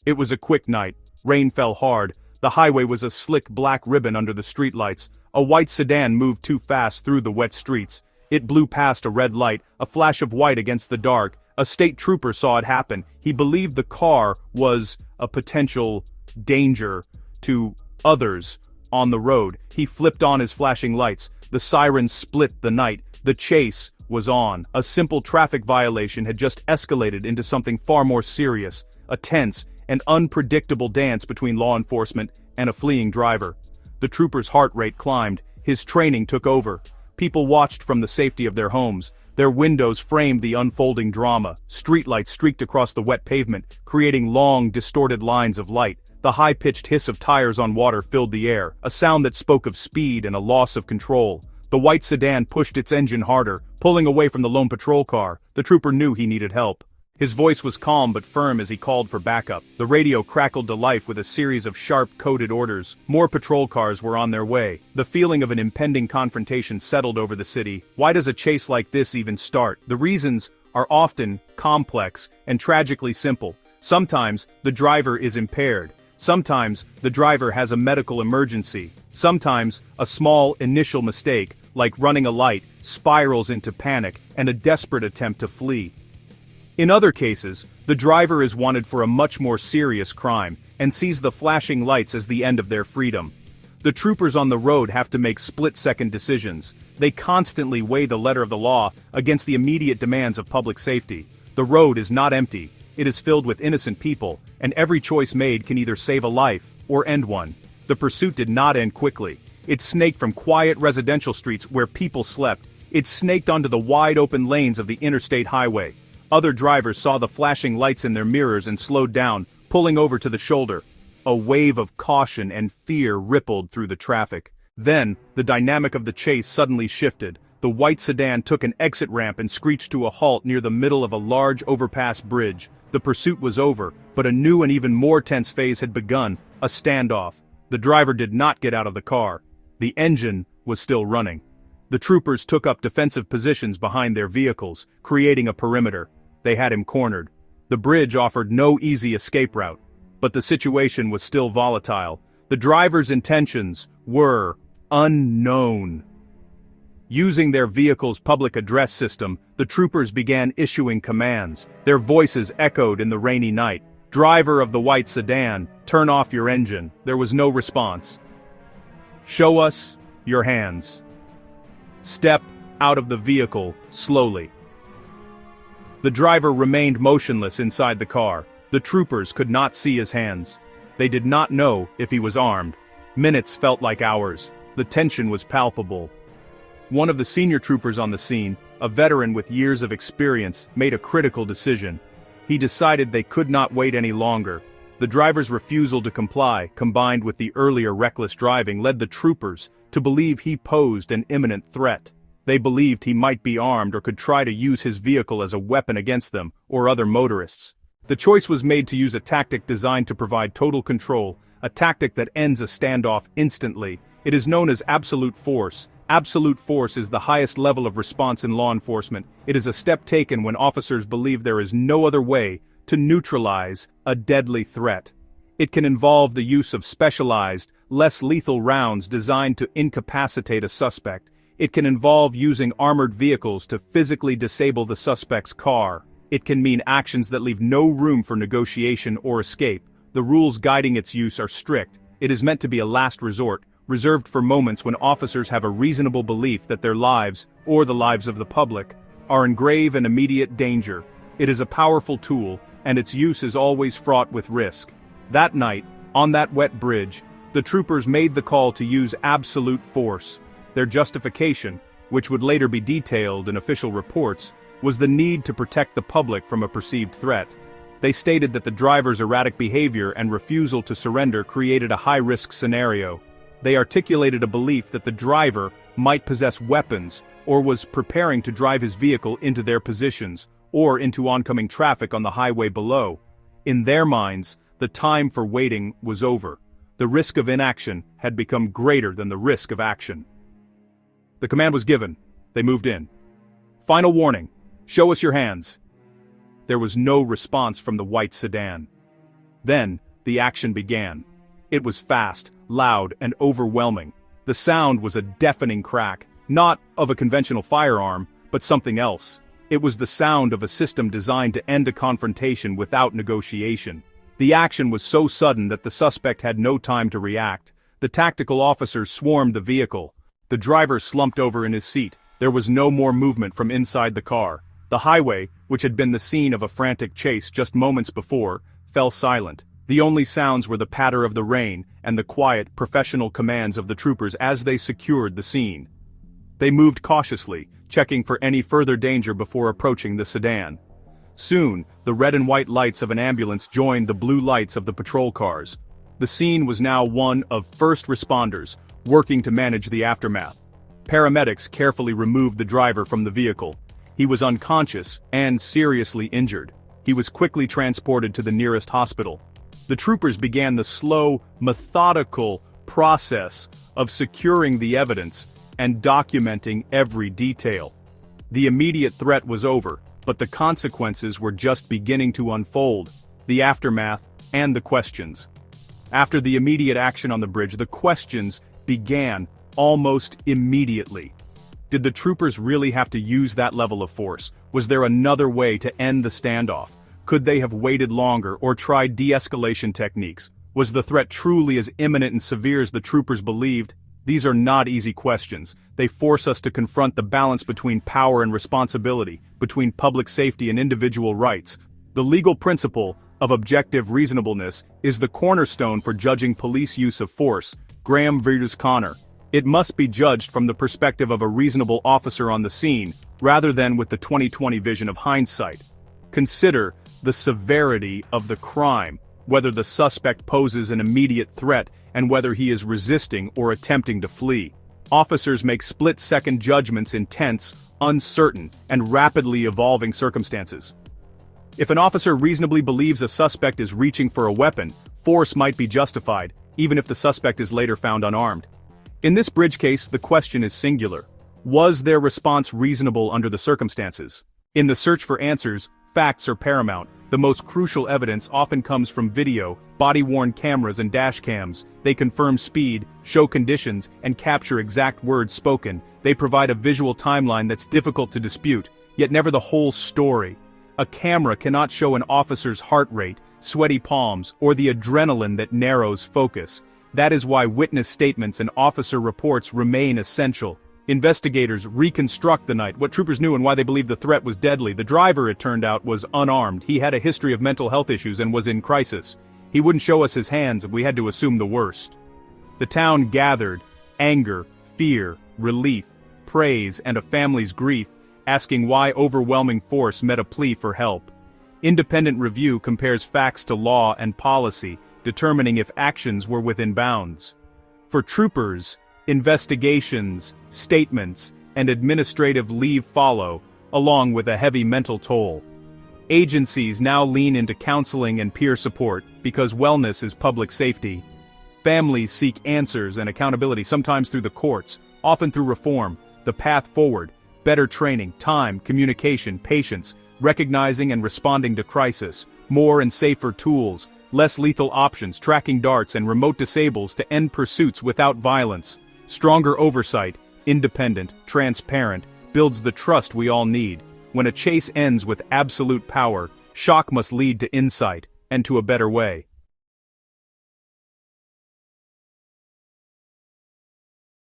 It was a quick night. Rain fell hard. The highway was a slick black ribbon under the streetlights. A white sedan moved too fast through the wet streets. It blew past a red light, a flash of white against the dark. A state trooper saw it happen. He believed the car was a potential danger to others on the road. He flipped on his flashing lights. The sirens split the night. The chase was on. A simple traffic violation had just escalated into something far more serious, a tense and unpredictable dance between law enforcement and a fleeing driver. The trooper's heart rate climbed. His training took over. People watched from the safety of their homes. Their windows framed the unfolding drama. Streetlights streaked across the wet pavement, creating long, distorted lines of light. The high-pitched hiss of tires on water filled the air, a sound that spoke of speed and a loss of control. The white sedan pushed its engine harder, pulling away from the lone patrol car. The trooper knew he needed help. His voice was calm but firm as he called for backup. The radio crackled to life with a series of sharp, coded orders. More patrol cars were on their way. The feeling of an impending confrontation settled over the city. Why does a chase like this even start? The reasons are often complex and tragically simple. Sometimes the driver is impaired. Sometimes the driver has a medical emergency. Sometimes a small initial mistake, like running a light, spirals into panic and a desperate attempt to flee. In other cases, the driver is wanted for a much more serious crime and sees the flashing lights as the end of their freedom. The troopers on the road have to make split-second decisions. They constantly weigh the letter of the law against the immediate demands of public safety. The road is not empty. It is filled with innocent people, and every choice made can either save a life or end one. The pursuit did not end quickly. It snaked from quiet residential streets where people slept. It snaked onto the wide-open lanes of the interstate highway. Other drivers saw the flashing lights in their mirrors and slowed down, pulling over to the shoulder. A wave of caution and fear rippled through the traffic. Then, the dynamic of the chase suddenly shifted. The white sedan took an exit ramp and screeched to a halt near the middle of a large overpass bridge. The pursuit was over, but a new and even more tense phase had begun, a standoff. The driver did not get out of the car. The engine was still running. The troopers took up defensive positions behind their vehicles, creating a perimeter. They had him cornered. The bridge offered no easy escape route, but the situation was still volatile. The driver's intentions were unknown. Using their vehicle's public address system, the troopers began issuing commands. Their voices echoed in the rainy night. "Driver of the white sedan, turn off your engine." There was no response. "Show us your hands. Step out of the vehicle slowly." The driver remained motionless inside the car. The troopers could not see his hands. They did not know if he was armed. Minutes felt like hours. The tension was palpable. One of the senior troopers on the scene, a veteran with years of experience, made a critical decision. He decided they could not wait any longer. The driver's refusal to comply, combined with the earlier reckless driving, led the troopers to believe he posed an imminent threat. They believed he might be armed or could try to use his vehicle as a weapon against them or other motorists. The choice was made to use a tactic designed to provide total control, a tactic that ends a standoff instantly. It is known as absolute force. Absolute force is the highest level of response in law enforcement. It is a step taken when officers believe there is no other way to neutralize a deadly threat. It can involve the use of specialized, less lethal rounds designed to incapacitate a suspect. It can involve using armored vehicles to physically disable the suspect's car. It can mean actions that leave no room for negotiation or escape. The rules guiding its use are strict. It is meant to be a last resort, reserved for moments when officers have a reasonable belief that their lives, or the lives of the public, are in grave and immediate danger. It is a powerful tool, and its use is always fraught with risk. That night, on that wet bridge, the troopers made the call to use absolute force. Their justification, which would later be detailed in official reports, was the need to protect the public from a perceived threat. They stated that the driver's erratic behavior and refusal to surrender created a high-risk scenario. They articulated a belief that the driver might possess weapons or was preparing to drive his vehicle into their positions or into oncoming traffic on the highway below. In their minds, the time for waiting was over. The risk of inaction had become greater than the risk of action. The command was given. They moved in. "Final warning. Show us your hands." There was no response from the white sedan. Then, the action began. It was fast, loud, and overwhelming. The sound was a deafening crack, not of a conventional firearm, but something else. It was the sound of a system designed to end a confrontation without negotiation. The action was so sudden that the suspect had no time to react. The tactical officers swarmed the vehicle. The driver slumped over in his seat. There was no more movement from inside the car. The highway, which had been the scene of a frantic chase just moments before, fell silent. The only sounds were the patter of the rain and the quiet, professional commands of the troopers as they secured the scene. They moved cautiously, checking for any further danger before approaching the sedan. Soon, the red and white lights of an ambulance joined the blue lights of the patrol cars. The scene was now one of first responders, working to manage the aftermath. Paramedics carefully removed the driver from the vehicle. He was unconscious and seriously injured. He was quickly transported to the nearest hospital. The troopers began the slow, methodical process of securing the evidence and documenting every detail. The immediate threat was over, but the consequences were just beginning to unfold, the aftermath and the questions. After the immediate action on the bridge, the questions began almost immediately. Did the troopers really have to use that level of force? Was there another way to end the standoff? Could they have waited longer or tried de-escalation techniques? Was the threat truly as imminent and severe as the troopers believed? These are not easy questions. They force us to confront the balance between power and responsibility, between public safety and individual rights. The legal principle of objective reasonableness is the cornerstone for judging police use of force. Graham v. Connor. It must be judged from the perspective of a reasonable officer on the scene, rather than with the 20/20 vision of hindsight. Consider the severity of the crime, whether the suspect poses an immediate threat, and whether he is resisting or attempting to flee. Officers make split-second judgments in tense, uncertain, and rapidly evolving circumstances. If an officer reasonably believes a suspect is reaching for a weapon, force might be justified, even if the suspect is later found unarmed. In this bridge case, the question is singular. Was their response reasonable under the circumstances? In the search for answers, facts are paramount. The most crucial evidence often comes from video, body-worn cameras and dash cams. They confirm speed, show conditions, and capture exact words spoken. They provide a visual timeline that's difficult to dispute, yet never the whole story. A camera cannot show an officer's heart rate, sweaty palms, or the adrenaline that narrows focus. That is why witness statements and officer reports remain essential. Investigators reconstruct the night, what troopers knew and why they believed the threat was deadly. The driver, it turned out, was unarmed. He had a history of mental health issues and was in crisis. He wouldn't show us his hands, and we had to assume the worst. The town gathered, anger, fear, relief, praise, and a family's grief, asking why overwhelming force met a plea for help. Independent review compares facts to law and policy, determining if actions were within bounds. For troopers, investigations, statements, and administrative leave follow, along with a heavy mental toll. Agencies now lean into counseling and peer support because wellness is public safety. Families seek answers and accountability, sometimes through the courts, often through reform. The path forward: better training, time, communication, patience, recognizing and responding to crisis, more and safer tools, less lethal options, tracking darts and remote disables to end pursuits without violence. Stronger oversight, independent, transparent, builds the trust we all need. When a chase ends with absolute power, shock must lead to insight, and to a better way.